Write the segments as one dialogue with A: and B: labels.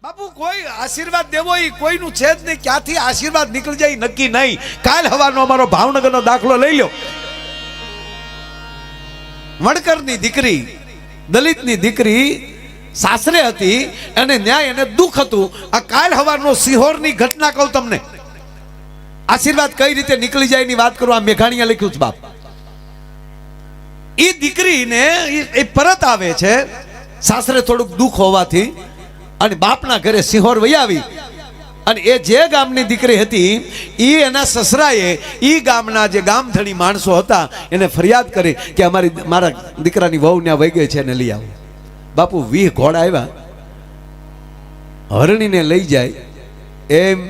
A: બાપુ કોઈ આશીર્વાદ દેવો એ કોઈનું છે જ નહીં, ક્યાંથી આશીર્વાદ નીકળી જાય નક્કી નહીં. કાલ હવાનો અમારો ભાવનગરનો દાખલો લઈ લો. વણકરની દીકરી, દલિતની દીકરી સાસરે હતી અને ન્યાય એને દુઃખ હતું. આ કાલ હવાનો સિહોરની ઘટના કહું તમને. આશીર્વાદ કઈ રીતે નીકળી જાય એની વાત કરું. આ મેઘાણીયા લખ્યું છે બાપ. એ દીકરીને એ પરત આવે છે સાસરે થોડુંક દુઃખ હોવાથી, અને બાપના ઘરે સિહોર વહી આવી. અને એ જે ગામની દીકરી હતી એ એના સસરાએ એ ગામના જે ગામધણી માણસો હતા એને ફરિયાદ કરી કે મારા દીકરાની વહુ ત્યાં વહી ગઈ છે, એને લઈ આવો. બાપુ 20 ઘોડા આવ્યા, હરણીને લઈ જાય એમ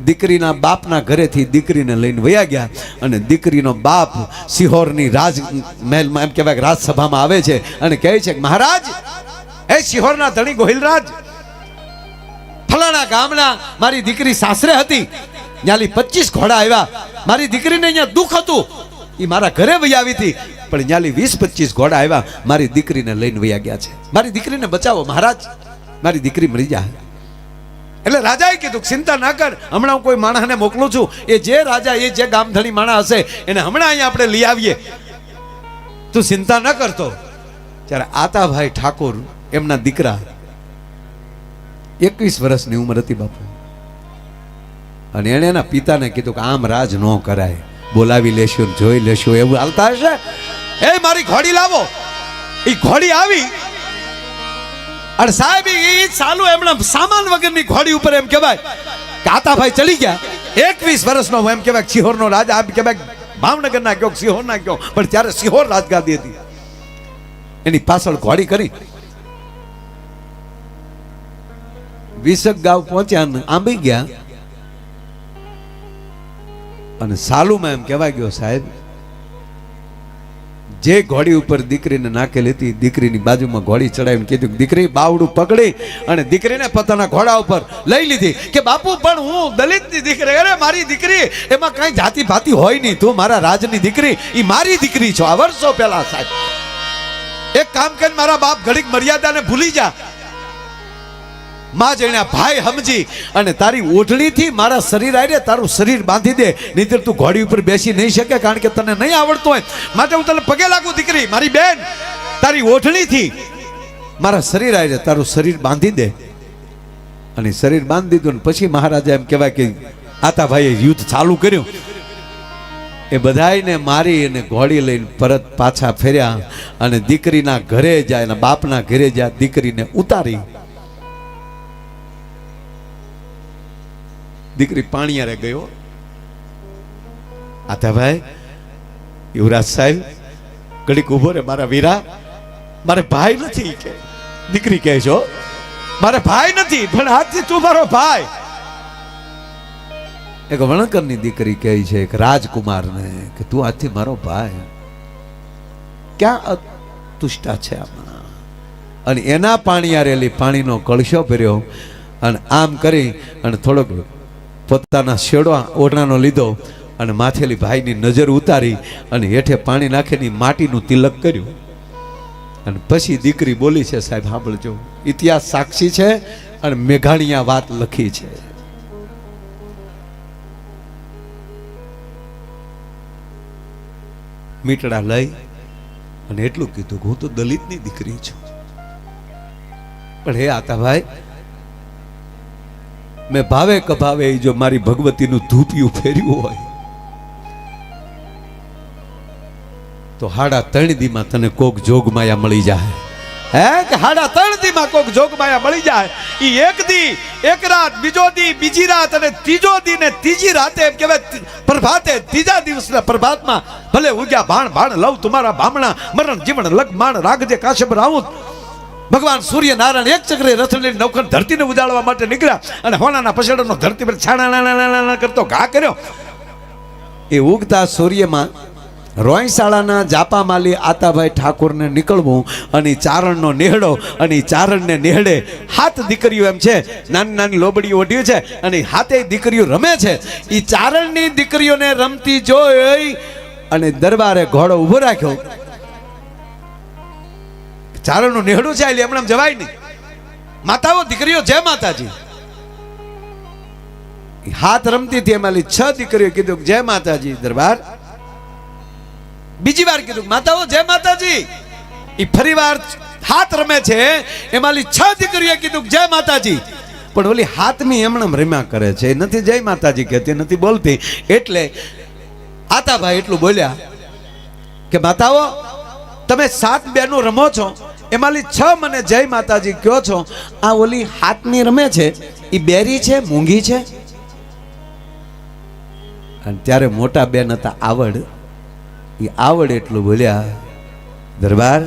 A: દીકરીના બાપના ઘરેથી દીકરીને લઈને વયા ગયા. અને દીકરીનો બાપ સિહોરની રાજમહેલમાં એમ કહેવાય રાજસભામાં આવે છે અને કહે છે કે મહારાજ, એ સિહોરના ધણી ગોહિલરાજ, ફલાણા ગામના મારી દીકરી સાસરે હતી, ત્યાંથી 25 ઘોડા આવ્યા. મારી દીકરીને અહીંયા દુઃખ હતું, એ મારા ઘરે વહી આવી હતી, પણ ત્યાંથી 20-25 ઘોડા આવ્યા, મારી દીકરીને લઈને વયા ગયા છે. મારી દીકરીને બચાવો મહારાજ, મારી દીકરી મરી જાય. એટલે રાજાએ કીધું ચિંતા ના કર, હમણાં હું કોઈ માણસને મોકલું છું, એ જે રાજા એ જે ગામધણી માણસ હશે એને હમણાં અહીંયા આપણે લઈ આવીએ, તું ચિંતા ન કરતો. ત્યારે આતાભાઈ ઠાકોર એમના દીકરા 21 વર્ષની ઉંમર હતી બાપુ. અને એણે એના પિતાને કીધું કે આમ રાજ ન કરાય, બોલાવી લેશું જોઈ લેશું એવું હાલતા હશે. એ મારી ઘોડી લાવો. એ ઘોડી આવી અને સાહેબ એ ચાલુ એમણે સામાન વગરની ઘોડી ઉપર એમ કહેવાય કે આતાભાઈ ચડી ગયા. 21 વર્ષનો એમ કહેવાય સિહોરનો રાજા, એમ કહેવાય ભાવનગરના કયો સિહોરના કયો, પણ ત્યારે સિહોર રાજગાદી હતી. એની પાછળ ઘોડી કરી 20 ગાવ પહોંચ્યા, આંબી ગયા અને સાલુમાં એમ કહેવાય ગયો સાહેબ જે ઘોડી ઉપર દીકરીને નાખેલી હતી, દીકરીની બાજુમાં ઘોડી ચડાવીને કીધું દીકરી બાવડું પકડી અને દીકરીને પોતાના ઘોડા ઉપર લઈ લીધી. કે બાપુ પણ હું દલિતની દીકરી, અરે મારી દીકરી એમાં કઈ જાતિ ભાતિ હોય નહીં, તું મારા રાજની દીકરી, એ મારી દીકરી છો. આ વર્ષો પહેલા સાહેબ એક કામ કરીને મારા બાપ ઘડીક મર્યાદાને ભૂલી જા. માં જઈને ભાઈ સમજી અને તારી ઓઢણીથી મારા શરીર આવીને તારું શરીર બાંધી દે, નહીંતર તું ઘોડી ઉપર બેસી નહીં શકે, કારણ કે તને નહીં આવડતું હોય. માટે હું તને પગે લાગુ દીકરી, મારી બેન, તારી ઓઢણીથી મારા શરીર આવીને તારું શરીર બાંધી દે. અને શરીર બાંધી દીધું ને પછી મહારાજા એમ કહેવાય કે આતાભાઈએ યુદ્ધ ચાલુ કર્યું. એ બધાને મારી અને ઘોડી લઈને પરત પાછા ફેર્યા અને દીકરીના ઘરે જાય અને બાપના ઘરે જાય, દીકરીને ઉતારી. દીકરી પાણીયારે ગયો. આતાભાઈ, યુવરાજ સાહેબ ઘડીક ઉભો રે મારા વીરા, મારે ભાઈ નથી કે દીકરી કહે છો, મારે ભાઈ નથી, પણ આજથી તું મારો ભાઈ. એક વણકરની દીકરી કહે છે એક રાજકુમારને કે તું આજથી મારો ભાઈ. ક્યાં અતુષ્ટા છે આમાં. અને એના પાણીયારે પાણીનો કળશો ભર્યો અને આમ કરી અને થોડોક પોતાના શેડો ઓઢણાનો લીધો અને માથેલી ભાઈની નજર ઉતારી અને હેઠે પાણી નાખીને માટીનું તિલક કર્યું. અને પછી દીકરી બોલી છે સાહેબ સાંભળજો, ઇતિહાસ સાક્ષી છે અને મેઘાણીયા વાત લખી છે. મીટડા લઈ અને એટલું કીધું કે હું તો દલિતની દીકરી છું, પણ હે આતાભાઈ, મેં ભાવે કભાવે જો મારી ભગવતીનું ધૂપિયું ફેર્યું હોય તો 3.5 દીમાં તને કોક જોગમાયા મળી જાય. હે કે 3.5 દીમાં કોક જોગમાયા મળી જાય. એ એક દી એક રાત, બીજો દી બીજી રાત અને ત્રીજો દી ને ત્રીજી રાતે એમ કહેવાય પ્રભાતે, ત્રીજા દિવસના પ્રભાતમાં ભલે ઉગ્યા ભાણ ભાણ લવ તમારા ભામણા, મરણ જીવન લગમાણ રાગજે કાશ્યપ રાઉત. ભગવાન સૂર્ય નારાયણ એક ચક્રે રથ લઈને નવખંડ ધરતીને ઉજાડવા માટે નીકળ્યા અને હોનાના પછેડાનો ધરતી પર છાણા કરતો ઘા કર્યો. એ ઉગતા સૂર્યમાં રોયશાળાના જાપામાલી આતાભાઈ ઠાકોરને નીકળવું અને ચારણનો નેહડો, અને ચારણને નેહડે 7 દીકરીઓ એમ છે, નાની નાની લોબડીઓ ઓઢી છે અને 7 દીકરીઓ રમે છે. એ ચારણની દીકરીઓને રમતી જોઈ અને દરબારે ઘોડો ઉભો રાખ્યો. ચારણનું નેહડું છે એટલે એમણે જવાય નહીં. માતાઓ દીકરીઓ જય માતાજી. હાથ રમતી હતી, એમાંથી 6 દીકરીઓ કીધું જય માતાજી દરબાર. બીજી વાર કીધું માતાઓ જય માતાજી. એ ફરી વાર હાથ રમે છે, એમાંથી 6 દીકરીઓ કીધું જય માતાજી. પણ ઓલી હાથમી એમણે રમ્યા કરે છે, નથી જય માતાજી કહેતી, નથી બોલતી. એટલે આતાભાઈ એટલું બોલ્યા કે માતાઓ તમે 7 બહેનો રમો છો, એમાંથી 6 મને જય માતાજી કહો છો. આ ઓલી હાથમી રમે છે એ બેરી છે, મૂંગી છે? અને ત્યારે મોટા બેન હતા આવડ, એ આવડ એટલું બોલ્યા દરબાર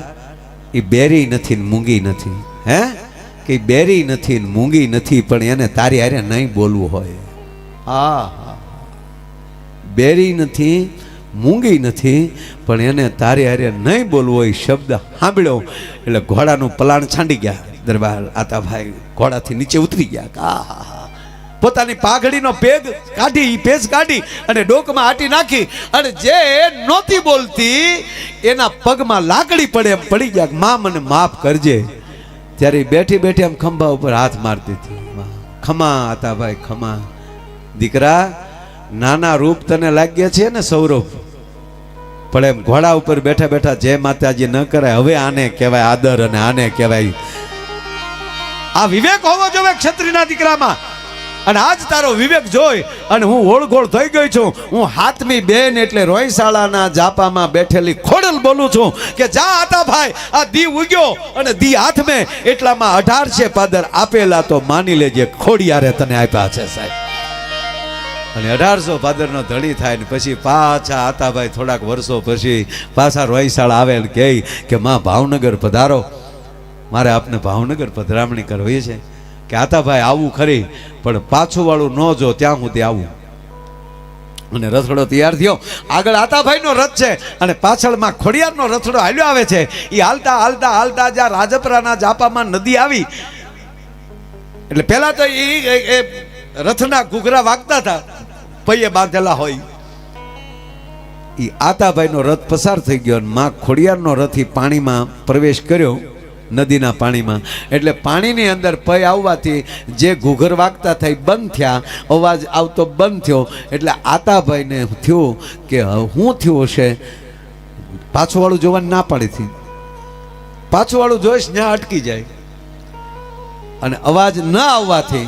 A: એ બેરી નથી ને મૂંગી નથી. હે કે બેરી નથી ને મૂંગી નથી, પણ એને તારી હારે નહીં બોલવું હોય. હા, બેરી નથી મૂંગી નથી, પણ એને તારી હારે નહીં બોલવું હોય. શબ્દ સાંભળ્યો એટલે ઘોડાનું પલાણ છાંડી ગયા. દરબાર આતાભાઈ ઘોડાથી નીચે ઉતરી ગયા. પોતાની પાઘડીનો પેગ કાઢી, પેજ કાઢી અને ડોકમાં આટી નાખી, અને જે નહોતી બોલતી એના પગમાં લાકડી પડે એમ પડી ગયા. માં મને માફ કરજે. ત્યારે બેઠી બેઠી એમ ખંભા ઉપર હાથ મારતી હતી. ખમા આતાભાઈ ખમા. દીકરા નાના રૂપ તને લાગ્યા છે ને સૌરભ, પણ એમ ઘોડા ઉપર બેઠા બેઠા જય માતાજી ન કરાય. હવે આને કહેવાય આદર અને આને કહેવાય આ વિવેક હોવો જોઈએ ક્ષત્રિયના દીકરામાં. અને આજ તારો વિવેક જોઈ અને હું ઓળઘોળ થઈ ગઈ છું. હું હાથમી બેન એટલે રોયશાળાના જાપામાં બેઠેલી ખોડલ બોલું છું કે જા આતાભાઈ આ દી ઉગ્યો અને દી હાથમે એટલામાં 1800 પાદર આપેલા તો માની લેજે ખોડિયારે તને આપ્યા છે સાહેબ. અને 1800 પાદરનો ધડી થાય ને પછી પાછા આતાભાઈ થોડાક વર્ષો પછી પાછા રોયશાળા આવે ને કહે કે માં ભાવનગર પધારો, મારે આપને ભાવનગર પધરામણી કરવી છે. કે આતાભાઈ આવું ખરી, પણ પાછું વાળું ન જો ત્યાં સુધી આવું. અને રથડો તૈયાર થયો. આગળ આતાભાઈનો રથ છે અને પાછળમાં ખોડિયારનો રથડો હાલ્યો આવે છે. એ હાલતા હાલતા હાલતા જ્યાં રાજપરાના જાપામાં નદી આવી એટલે પેલા તો એ રથના ઘૂઘરા વાગતા હતા, પૈયે બાંધેલા હોય. એ આતાભાઈનો રથ પસાર થઈ ગયો અને માં ખોડિયારનો રથ પાણીમાં પ્રવેશ કર્યો, નદીના પાણીમાં. એટલે પાણીની અંદર પૈ આવવાથી જે ઘૂઘર વાગતા થઈ બંધ થયા, અવાજ આવતો બંધ થયો. એટલે આતાભાઈને થયું કે શું થયું હશે. પાછું વાળું જોવાની ના પાડી હતી. પાછું વાળું જોઈશ ત્યાં અટકી જાય. અને અવાજ ન આવવાથી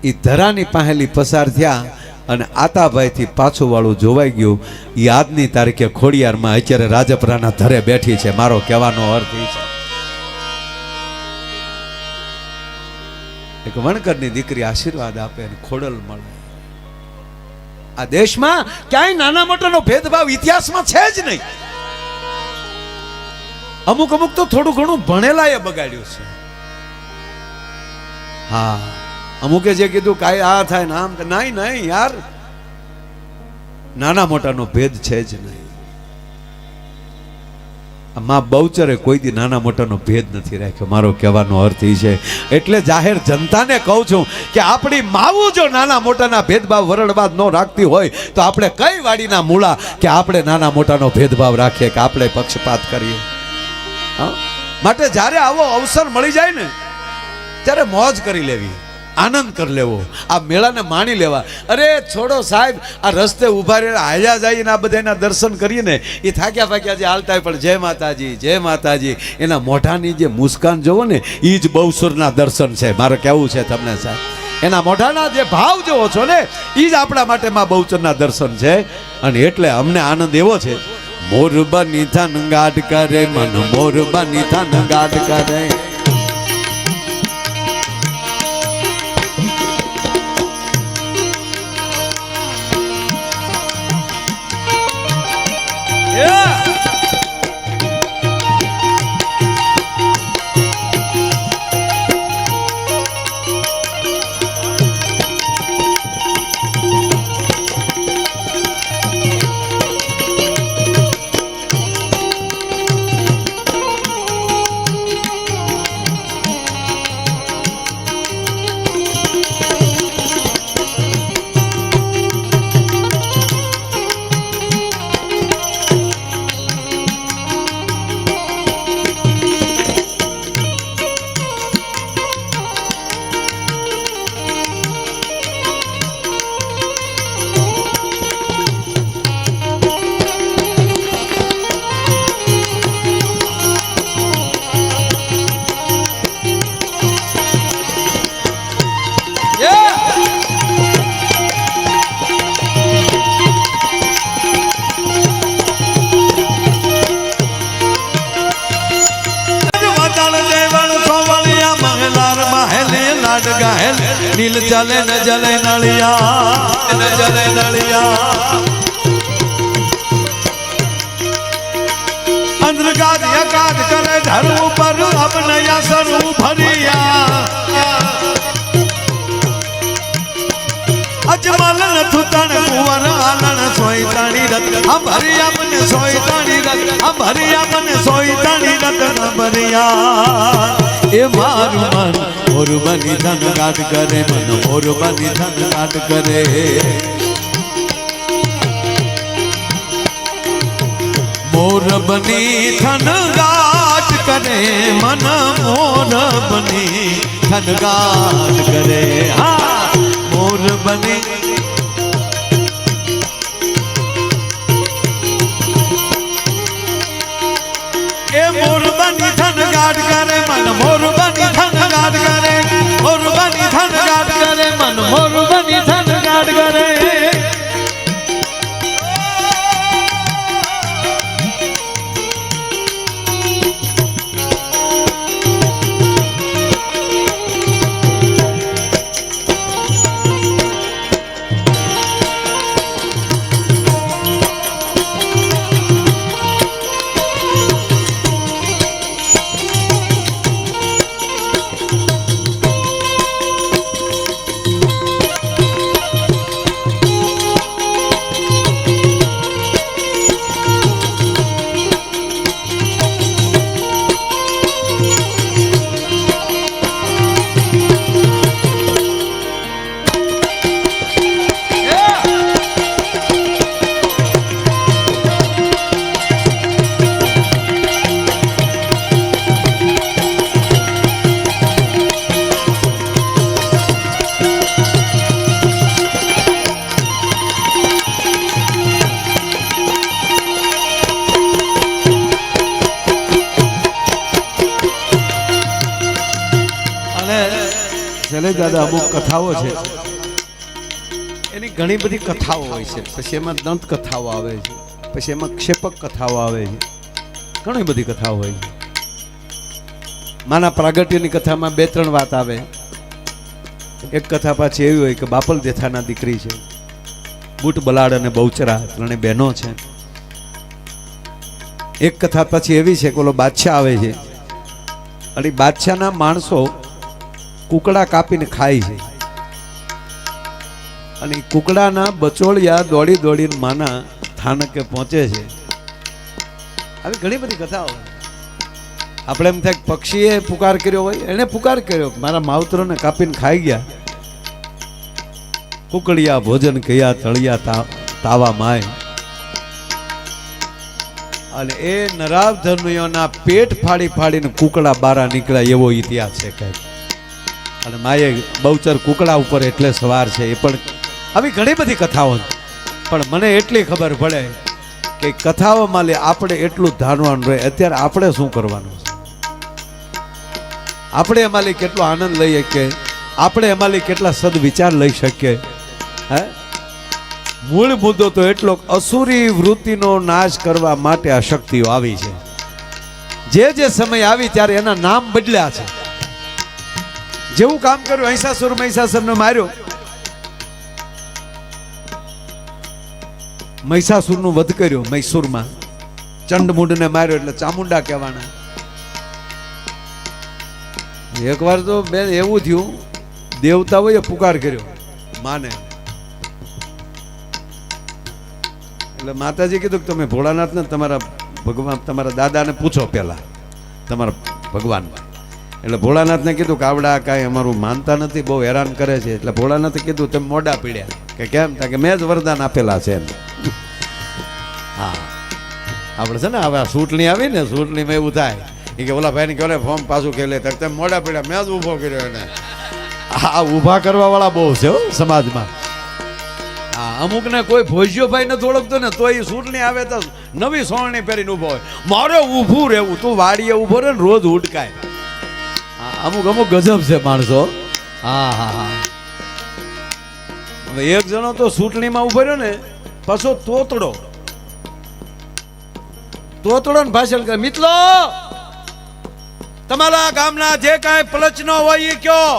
A: એ ધરાની પાહેલી પસાર થયા અને આતાભાઈથી પાછું વાળું જોવાઈ ગયું. એ આજની તારીખે ખોડિયારમાં અત્યારે રાજપરાના ધરે બેઠી છે. મારો કહેવાનો અર્થ એ છે એક વણકરની દીકરી આશીર્વાદ આપે અને ખોડલ મળે. આ દેશમાં ક્યાંય નાના મોટાનો ભેદભાવ ઇતિહાસમાં છે જ નહીં. અમુક અમુક તો થોડું ઘણું ભણેલા એ બગાડ્યું છે. હા, અમુકે જે કીધું કાંઈ આ થાય ને આમ, નહીં નહીં યાર, નાના મોટાનો ભેદ છે જ નહીં. માં બહુચરે કોઈ દી નાના મોટાનો ભેદ નથી રાખ્યો. મારો કહેવાનો અર્થ એ છે. એટલે જાહેર જનતાને કહું છું કે આપણી માવું જો નાના મોટાના ભેદભાવ વરણવાદ ન રાખતી હોય તો આપણે કઈ વાડીના મૂળા કે આપણે નાના મોટાનો ભેદભાવ રાખીએ કે આપણે પક્ષપાત કરીએ. માટે જ્યારે આવો અવસર મળી જાય ને ત્યારે મોજ કરી લેવી, આનંદ કરી લેવો, આ મેળાને માણી લેવા. અરે છોડો સાહેબ, આ રસ્તે ઉભા રહીને હાલ્યા જઈને આ બધાના દર્શન કરીએ ને એ થાક્યા ફાક્યા જે હાલતા પણ જય માતાજી જય માતાજી, એના મોઢાની જે મુસ્કાન જોવો ને એ જ બહુસુરના દર્શન છે. મારે કહેવું છે તમને સાહેબ, એના મોઢાના જે ભાવ જોવો છો ને એ જ આપણા માટે માં બહુચરના દર્શન છે. અને એટલે અમને આનંદ એવો છે. મોર બની થન ગાઢ કરે મન, મોર બની થન ગાઢ કરે. લાડ ગાહેલ નીલ ચાલે ન જલે નળિયા ન જલે નળિયા અંધગાદ યકાદ કરે ધર ઉપર અપનયા સરું ભરિયા અજમલ નથુતણ કુંવર આલણ સોયતાણી રત ભરિયા મને સોયતાણી રત ભરિયા મને સોયતાણી રત ભરિયા એ મારું મન મોર બની ધન ગાટ કરે મન મોર બની ધન ગાટ કરે મોર બની ધન ગાટ કરે મન મોર બની ધન ગાટ કરે હા મોર બની એ મોર બની ધન ગાટ કરે મન મોર બની ધન ગાટ કરે મોર બની ધન ગાટ કરે મન મોર બની ધન ગાટ કરે દાદા અમુક કથાઓ છે એની ઘણી બધી કથાઓ હોય છે પછી એમાં દંત કથાઓ આવે છે પછી એમાં ક્ષેપક કથાઓ આવે છે ઘણી બધી કથાઓ હોય છે માના પ્રાગટ્યની કથામાં 2-3 વાત આવે એક કથા પાછી એવી હોય કે બાપલ દેથાના દીકરી છે બુટ બલાડ અને બહુચરા ત્રણે બહેનો છે એક કથા પછી એવી છે કે ઓલો બાદશાહ આવે છે અને બાદશાહના માણસો કુકડા કાપીને ખાય છે અને કુકડાના બચોળિયા દોડી દોડીને માના સ્થાનકે પહોંચે છે આવી ઘણી બધી કથાઓ આપણે એમ થાય પક્ષીએ પુકાર કર્યો હોય એને પુકાર કર્યો મારા માવતરોને કાપીને ખાઈ ગયા કુકડિયા ભોજન કયા તળિયા તાવા માય અને એ નરાવ ધર્મીઓના પેટ ફાડી ફાડીને કુકડા બારા નીકળ્યા એવો ઇતિહાસ છે કઈ અને માએ બહુચર કુકડા ઉપર એટલે સવાર છે એ પણ આવી ઘણી બધી કથાઓ પણ મને એટલી ખબર પડે કે કથાઓમાં આપણે એટલું ધારવાનું રહે અત્યારે આપણે શું કરવાનું છે આપણે એમાં કેટલો આનંદ લઈએ કે આપણે એમાં કેટલા સદવિચાર લઈ શકીએ હે મૂળ મુદ્દો તો એટલો અસુરી વૃત્તિનો નાશ કરવા માટે આ શક્તિઓ આવી છે જે સમય આવી ત્યારે એના નામ બદલ્યા છે જેવું કામ કર્યું મહિષાસુરને માર્યો મહિષાસુરનું વધ કર્યો મૈસૂરમાં ચંડમુંડને માર્યો એટલે ચામુંડા કહેવાના એકવાર તો બેન એવું થયું દેવતાઓએ પુકાર કર્યો માને એટલે માતાજી કીધું કે તમે ભોળાનાથને તમારા ભગવાન તમારા દાદાને પૂછો પહેલા તમારા ભગવાન એટલે ભોળાનાથને કીધું કે આવડા કાંઈ અમારું માનતા નથી બહુ હેરાન કરે છે એટલે ભોળાનાથે કીધું તમે મોઢા પીડ્યા કે કેમ કે મેં જ વરદાન આપેલા છે હા આપણે છે ને હવે ચૂંટણી આવી ને ચૂંટણીમાં એવું થાય કે ઓલા ભાઈને કહે ફોર્મ પાછું ખેલે તમે મોઢા પીડ્યા મેં જ ઊભો કર્યો એને આ ઊભા કરવા વાળા બહુ છે સમાજમાં હા અમુકને કોઈ ભોજ્યો ભાઈ નથી ઓળખતો ને તો એ ચૂંટણી આવે તો નવી સોળણી પહેરીને ઊભો હોય મારે ઊભું રહેવું તું વાડીએ ઊભો રહે ને રોજ ઉડકાય અમુક ગજબ છે માણસો હા હા હા હવે એક જણો તો ચૂંટણીમાં ઉભો રહ્યો ને પાછો તોતડો ને ભાષણ કરે મિત્રો તમારા ગામના જે કાંઈ પલચનો હોય એ કયો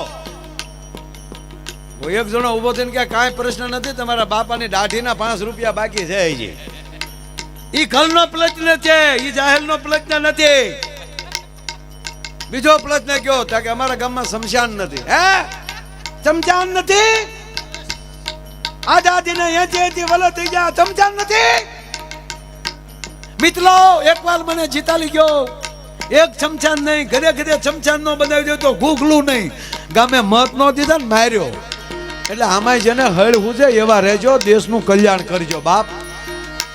A: એક જણો ઊભો થઈને કે કાંઈ પ્રશ્ન નથી, તમારા બાપાની દાઢીના 5 રૂપિયા બાકી છે. હજી ઈ ઘરનો પ્રશ્ન છે, ઈ જાહેરનો પ્રશ્ન નથી. બીજો પ્રશ્ન કયો તો કે અમારા ગામમાં શમશાન નથી. હે શમશાન નથી? આઝાદીને 80 વર્ષ થઈ ગયા, શમશાન નથી? મિત્રો એકવાર મને જીતાલી ગયો, એક શમશાન નહીં, ઘરે ઘરે શમશાન નો બનાવી દે તો ઘૂઘલું નહીં. ગામે મત નો દીધા ને માર્યો. એટલે આમાં જેને હળ હુજે એવા રહેજો, દેશનું કલ્યાણ કરજો બાપ.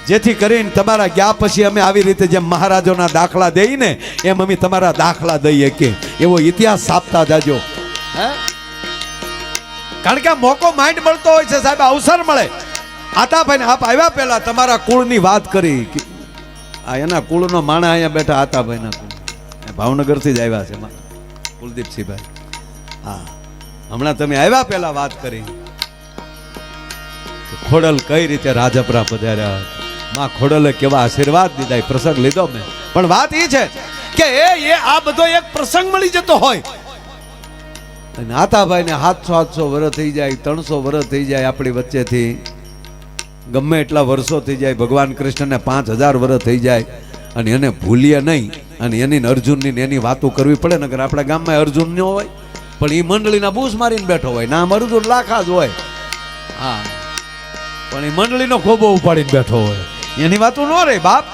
A: જેથી કરીને તમારા ગયા પછી અમે આવી રીતે જેમ મહારાજોના દાખલા દઈએ ને એમ અમે તમારા દાખલા દઈએ કે એવો ઇતિહાસ છાપતા જાજો. હે કારણ કે આ મોકો માઇન્ડ મળતો હોય છે સાહેબ, અવસર મળે. આતાભાઈ ને આપ આવ્યા પહેલા તમારા કુળની વાત કરી. આ એના કુળનો માણા અહીંયા બેઠા, આતાભાઈ ના કુળ ભાવનગરથી જ આવ્યા છે કુલદીપસિંહભાઈ. હા હમણાં તમે આવ્યા પહેલા વાત કરી ખોડલ કઈ રીતે રાજપરા પધાર્યા, માં ખોડલે કેવા આશીર્વાદ દીધા, એ પ્રસંગ લીધો મેં. પણ વાત એ છે કે એ આ બધો એક પ્રસંગ મળી જતો હોય. આતાભાઈ ને 700 વર્ષ થઈ જાય, 300 વર્ષ થઈ જાય આપણી વચ્ચેથી, ગમે એટલા વર્ષો થઈ જાય, ભગવાન કૃષ્ણને 5000 વર્ષ થઈ જાય અને એને ભૂલીએ નહીં. અને એની અર્જુનની એની વાતો કરવી પડે ને. આપણા ગામમાં અર્જુન ન હોય પણ એ મંડળીના બૂસ મારીને બેઠો હોય, નામ અર્જુન લાખા જ હોય. હા પણ એ મંડળીનો ખોબો ઉપાડીને બેઠો હોય, એની વાતો ન રહે બાપ.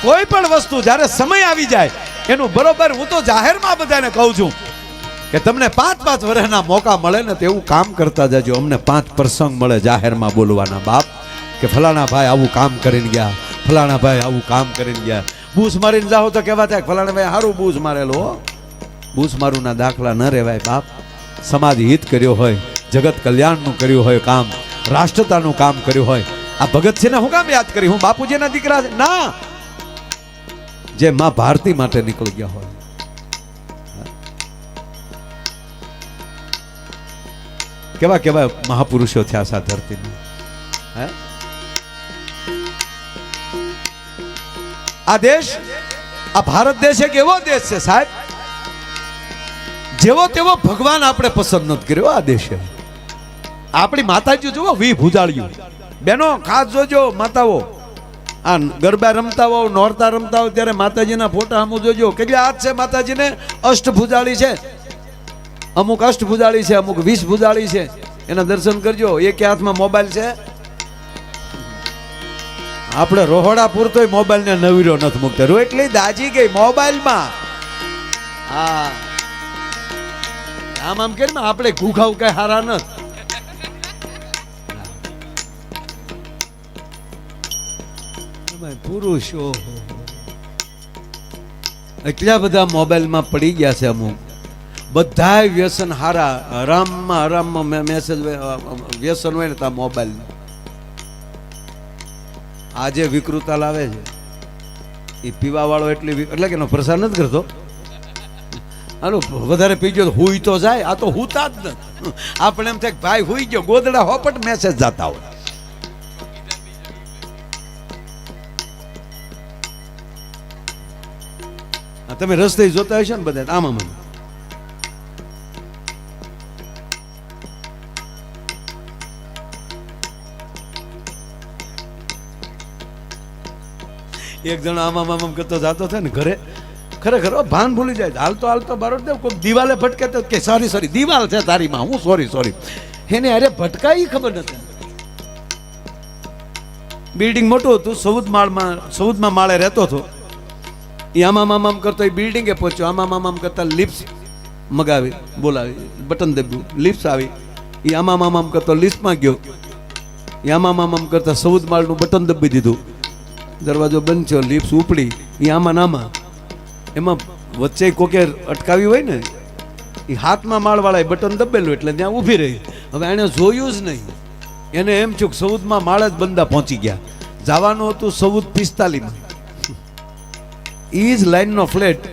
A: કોઈ પણ વસ્તુ જ્યારે સમય આવી જાય એનું બરોબર, હું તો જાહેરમાં બધાને કહું છું કે તમને 5-5 વર્ષના મોકા મળે ને તેવું કામ કરતા જજો. અમને 5 પ્રસંગ મળે જાહેરમાં બોલવાના બાપ, કે ફલાણા ભાઈ આવું કામ કરીને ગયા, ફલાણા ભાઈ આવું કામ કરીને ગયા. બૂસ મારીને જાઓ તો કેવા થાય, ફલાણા ભાઈ સારું બૂસ મારેલો. બૂસ મારુંના દાખલા ન રહેવાય બાપ. સમાજ હિત કર્યો હોય, જગત કલ્યાણનું કર્યું હોય કામ, રાષ્ટ્રતાનું કામ કર્યું હોય. આ ભગતસિંહને હું કામ યાદ કરી? હું બાપુજીના દીકરા છે ના, જે માં ભારતી માટે નીકળી ગયા હોય. કેવા કેવા મહાપુરુષો થયા સા ધરતીમાં. હે આ દેશ, આ ભારત દેશ એક એવો દેશ છે સાહેબ, જેવો તેવો ભગવાન આપણે પસંદ નથી કર્યો. આ દેશે આપણી માતાજી જુઓ, વી ભુજાળ્યું. બેનો ખાસ જોજો માતાઓ, આ ગરબા રમતા હો, નોરતા રમતા હો ત્યારે માતાજીના ફોટા અમુક જોજો. કેટલા હાથ છે માતાજીને? અષ્ટભુજાળી છે. અમુક અષ્ટભુજાળી છે, અમુક 20 ભુજાળી છે. એના દર્શન કરજો. એક હાથમાં મોબાઈલ છે. આપણે રોહડા પૂરતો મોબાઈલ ને નવીરો નથી મૂકતા. એટલી દાજી ગઈ મોબાઈલમાં. હા આમ કે આપણે ઘૂઘાવ કઈ હારા નથી. પુરુષો એટલા બધા મોબાઈલમાં પડી ગયા છે. અમુક બધા વ્યસન હારા, આરામમાં મેસેજ વ્યસન હોય ને ત્યાં મોબાઈલ. આજે વિકૃતા લાવે છે એ પીવા વાળો એટલે કે એનો પ્રસાર નથી કરતો. હાલો વધારે પી ગયો હુઈ તો જાય, આ તો હુતા જ નથી. આપણે એમ થાય ભાઈ હુઈ ગયો, ગોદડા હોપટ મેસેજ જતા હોય. તમે રસ્તે જોતા હશો ને બધા આમાં મને. એક જણો આમ કરતો જાતો થાય ને ઘરે, ખરેખર ભાન ભૂલી જાય. હાલતો હાલતો બારોટ દેવ કોઈ દિવાલે ભટકે તો કે સોરી દિવાલ છે તારીમાં, હું સોરી એને અરે ભટકાઈ ખબર નથી. બિલ્ડિંગ મોટું હતું, 14 માળે રહેતો હતો. એ આમ કરતો એ બિલ્ડિંગે પહોંચ્યો. આમ કરતા લિફ્ટ મગાવી, બોલાવી, બટન દબ્યું, લિફ્ટ આવી. એ આમ કરતો લિફ્ટમાં ગયો. એ આમ કરતા 14 માળનું બટન દબી દીધું. દરવાજો બંધ થયો, લિફ્ટ ઉપડી. એ આમાં એમાં વચ્ચે કોકે અટકાવી હોય ને, એ હાથમાં માળવાળાએ બટન દબેલું એટલે ત્યાં ઊભી રહી. હવે એણે જોયું જ નહીં. એને એમ થયું 14માં માળે જ બંદા પહોંચી ગયા. જવાનું હતું 14:45. એ જ લાઈનનો ફ્લેટ.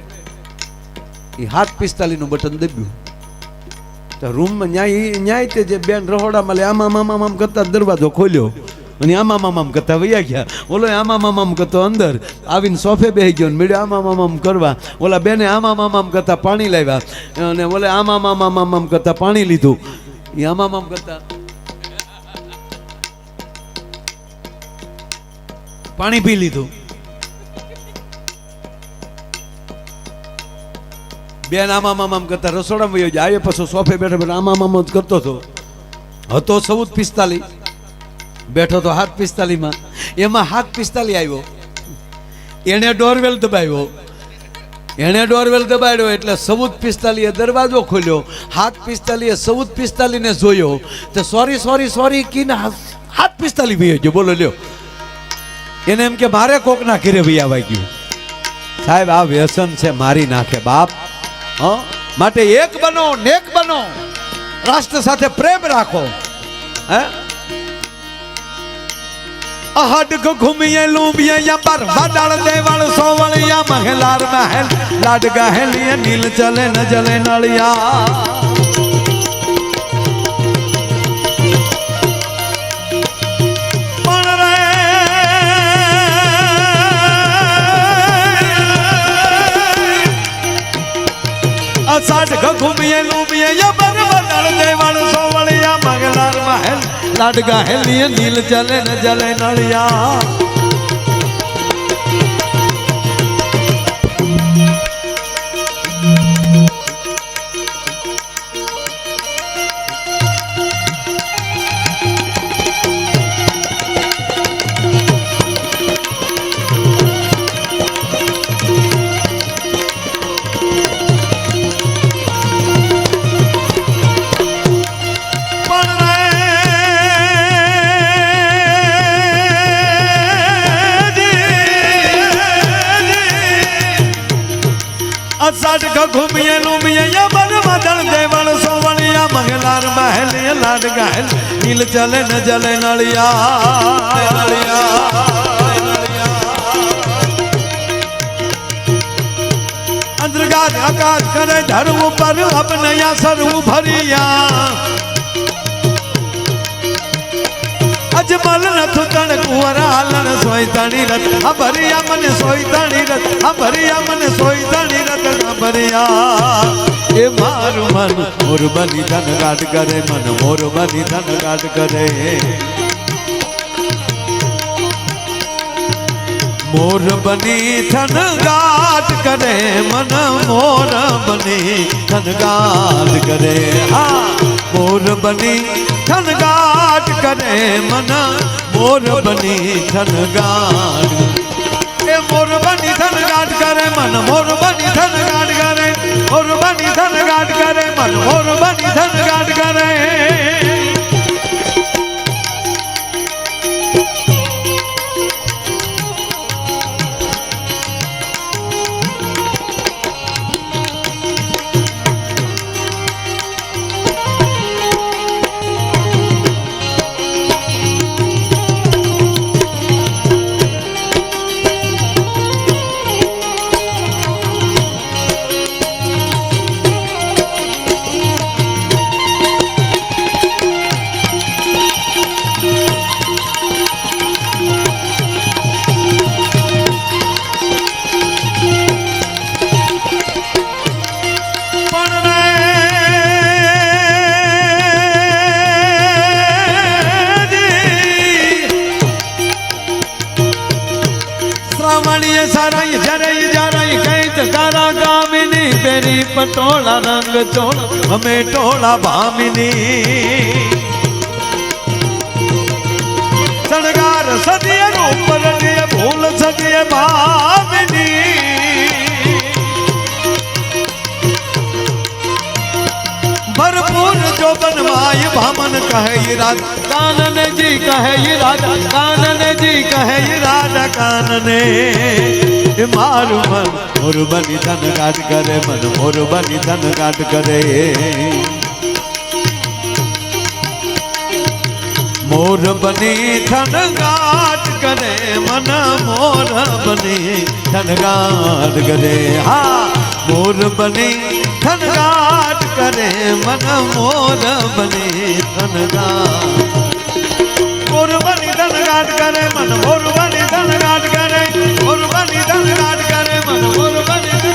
A: એ 7:45નું બટન દબ્યું તો રૂમમાં ન્યાય તે જે બેન રહોડામાં લે આમ કરતા દરવાજો ખોલ્યો અને આમ કરતા વૈયા ગયા. ઓલો આમ કરતો અંદર આવીને સોફે બેસી ગયો ને મેળ્યો આમ કરવા. ઓલા બેને આમ કરતા પાણી લાવ્યા અને ઓલે આમ કરતા પાણી લીધું. એ આમ કરતા પાણી પી લીધું. બેન આમ કરતા રસોડામાં વયો જાય. પછી સોફે બેઠો બેઠો આમ જ કરતો હતો. 14:45 બેઠો તો 7:45 એમાં 7:45 આવ્યો. એને ડોરવેલ દબાવ્યો. એટલે 14:45 દરવાજો ખોલ્યો. 7:45 14:45 ને જોયો તો સોરી કીને 7:45 વયો ગયો. બોલો લ્યો. એને એમ કે મારે કોકના ઘરે વૈયા ગયું. સાહેબ આ વ્યસન છે, મારી નાખે બાપ. માટે એક બનો, નેક બનો, રાષ્ટ્ર સાથે પ્રેમ રાખો. હે અહડ ઘુમીએ લૂંબીએ યા પર વાડાળ દેવાળ સોવળિયા મહેલાર મહેલ લાડ ગહેલીએ નીલ ચલે ન જલે નળિયા. સાઠ ઘુમીએ લૂંબીએ યા પર વાડાળ દેવાળ સોવળિયા મહેલાર મહેલ લાડ ગહેલીએ નીલ ચલે ન જલે નળિયા. સાઠ ઘુમીએ લૂંબીએ યા બન વાદળ દેવળ સોવળિયા મહેલાર મહેલ લાડ ગહેલ નીલ ચલે ન જલે નળિયા. અંતર્ગાત આકાશ કરે ધરવું પર અપનયા સરવું ભરિયા. અજમલ નથું તણ કુંવરા હાલણ સોયતાણી રથ ભરિયા મને સોયતાણી રથ ભરિયા મને સોયતાણી રથ ભરિયા. એ મારું મન મોર બની ધન ગાટ કરે, મન મોર બની ધન ગાટ કરે. મોર બની ધન ગાટ કરે, મન મોર બની ધન ગાટ કરે. હા મોર બની ધન ગાટ કરે, મન મોર બની ધન ગાટ. એ મોર બની ધન ગાટ કરે, મન મોર બની ધન ગાટ કરે. મોર બની ધન ગાટ કરે, મન મોર બની ધન ગાટ કરે. સારાઈ જરાઈ જરાઈ કઈ તકારા ગામિની બેરી પટોળા રંગ ચોળ અમે ટોળા ભામિની. સણગાર સદીએ રૂપ રડીએ ભૂલ સદીએ ભામિની. ભરપૂર જોબન માય ભામન કહે રાજ કાનન જી કહે રાજા કાનન જી કહે રાજા કાનને. મારું મન મોર બની ધન ગાટ કરે, મન મોર બની ધન ગાટ કરે. મોર બની ધન ગાટ કરે, મન મોર બની ધન ગાટ કરે. હા મોર બની ધન ગાટ કરે, મન મોર બની ધન ગાટ. મોર બની ધન ગાટ કરે, મન મોર બની ધન ગાટ કરે. મોર બની ધન ગાટ કરે, મન મોર બની.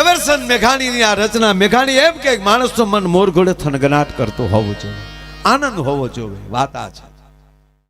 A: ઝવેરચંદ મેઘાણીની આ રચના. મેઘાણી એમ કે માણસનું મન મોર ઘોડે થનગનાટ કરતો હોવું જોઈએ, આનંદ હોવો જોઈએ. વાત આ છે.